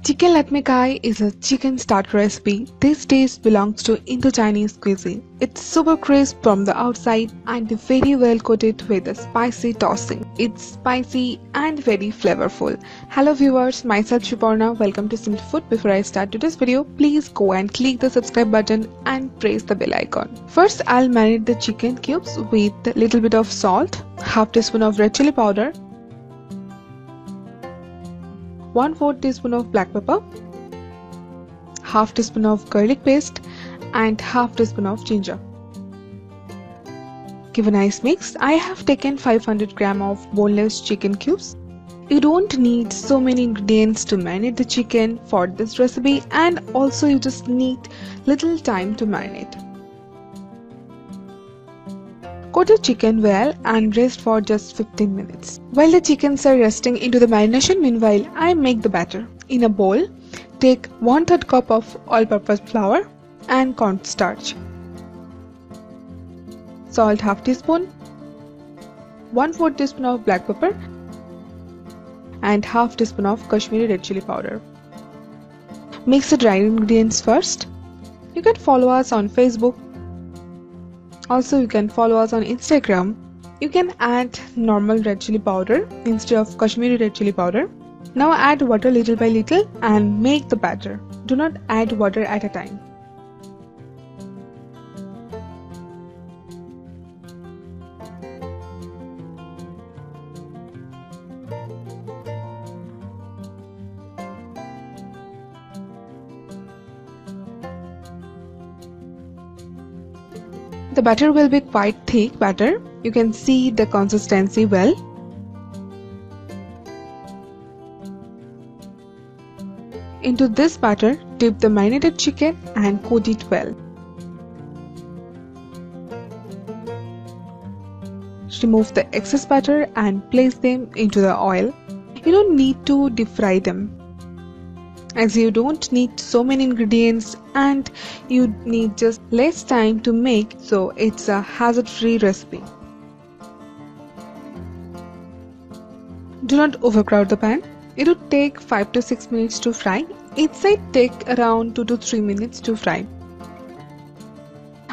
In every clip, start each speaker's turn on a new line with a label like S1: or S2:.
S1: Chicken Lat Mai Kai is a chicken starter recipe. This dish belongs to Indo-Chinese cuisine. It's super crisp from the outside and very well coated with a spicy tossing. It's spicy and very flavorful. Hello viewers, myself Shiporna. Welcome to Simple Food. Before I start today's video, please go and click the subscribe button and press the bell icon. First, I'll marinate the chicken cubes with a little bit of salt, half teaspoon of red chili powder, 1/4 teaspoon of black pepper, half teaspoon of garlic paste and half teaspoon of ginger. Give a nice mix. I have taken 500 gram of boneless chicken cubes. You don't need so many ingredients to marinate the chicken for this recipe, and also you just need little time to marinate. Coat the chicken well and rest for just 15 minutes. While the chickens are resting into the marination, meanwhile I make the batter. In a bowl, take 1/3 cup of all-purpose flour and cornstarch, salt half teaspoon, 1/4 teaspoon of black pepper and half teaspoon of Kashmiri Red Chilli Powder. Mix the dried ingredients first. You can follow us on Facebook. Also, you can follow us on Instagram. You can add normal red chili powder instead of Kashmiri red chili powder. Now add water little by little and make the batter. Do not add water at a time. The batter will be quite thick batter. You can see the consistency well. Into this batter, dip the marinated chicken and coat it well. Remove the excess batter and place them into the oil. You don't need to deep fry them, as you don't need so many ingredients and you need just less time to make, so it's a hazard-free recipe. Do not overcrowd the pan. It would take 5 to 6 minutes to fry. Each side take around 2 to 3 minutes to fry.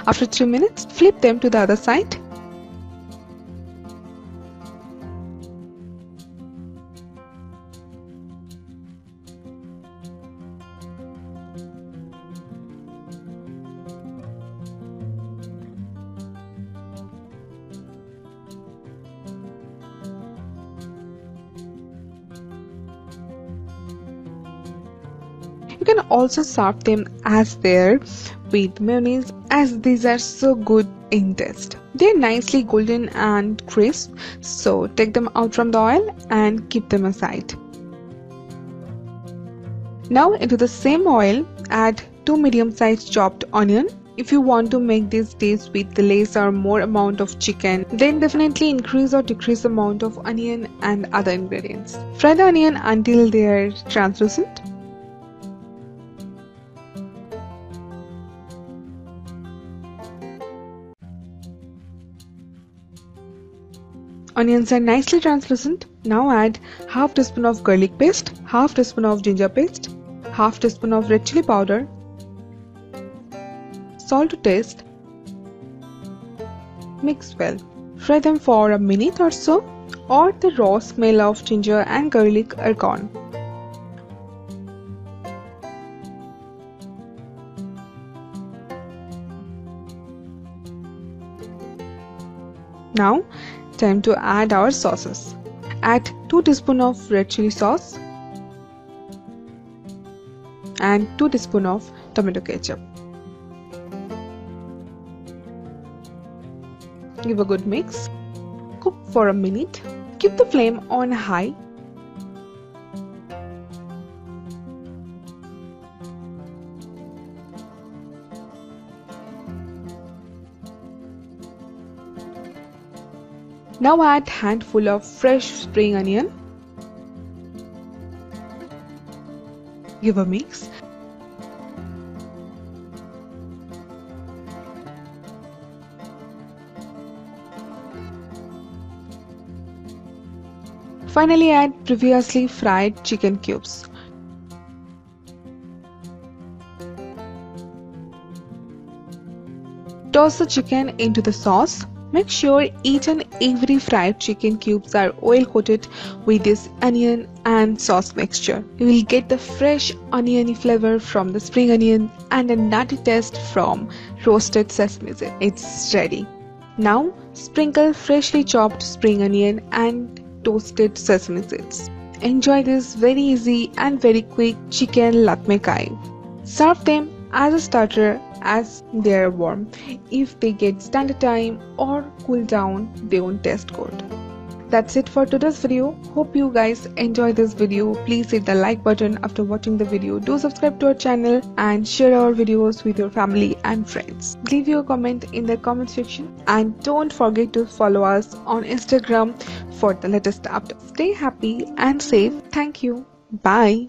S1: After 3 minutes, flip them to the other side. You can also serve them as they're with mayonnaise, as these are so good in taste. They're nicely golden and crisp, so take them out from the oil and keep them aside. Now into the same oil, add 2 medium-sized chopped onion. If you want to make this dish with less or more amount of chicken, then definitely increase or decrease the amount of onion and other ingredients. Fry the onion until they are translucent. Onions are nicely translucent. Now add half teaspoon of garlic paste, half teaspoon of ginger paste, half teaspoon of red chili powder, salt to taste. Mix well. Fry them for a minute or so, or the raw smell of ginger and garlic are gone. Now, time to add our sauces. Add 2 teaspoons of red chili sauce and 2 teaspoons of tomato ketchup. Give a good mix. Cook for a minute. Keep the flame on high. Now add handful of fresh spring onion. Give a mix. Finally add previously fried chicken cubes. Toss the chicken into the sauce. Make sure each and every fried chicken cubes are oil coated with this onion and sauce mixture. You will get the fresh oniony flavor from the spring onion and a nutty taste from roasted sesame seeds. It's ready. Now sprinkle freshly chopped spring onion and toasted sesame seeds. Enjoy this very easy and very quick chicken lat mai kai. Serve them as a starter as they are warm. If they get standard time or cool down, they won't taste good. That's it for today's video. Hope you guys enjoy this video. Please hit the like button after watching the video. Do subscribe to our channel and share our videos with your family and friends. Leave your comment in the comment section and don't forget to follow us on Instagram for the latest updates. Stay happy and safe. Thank you. Bye.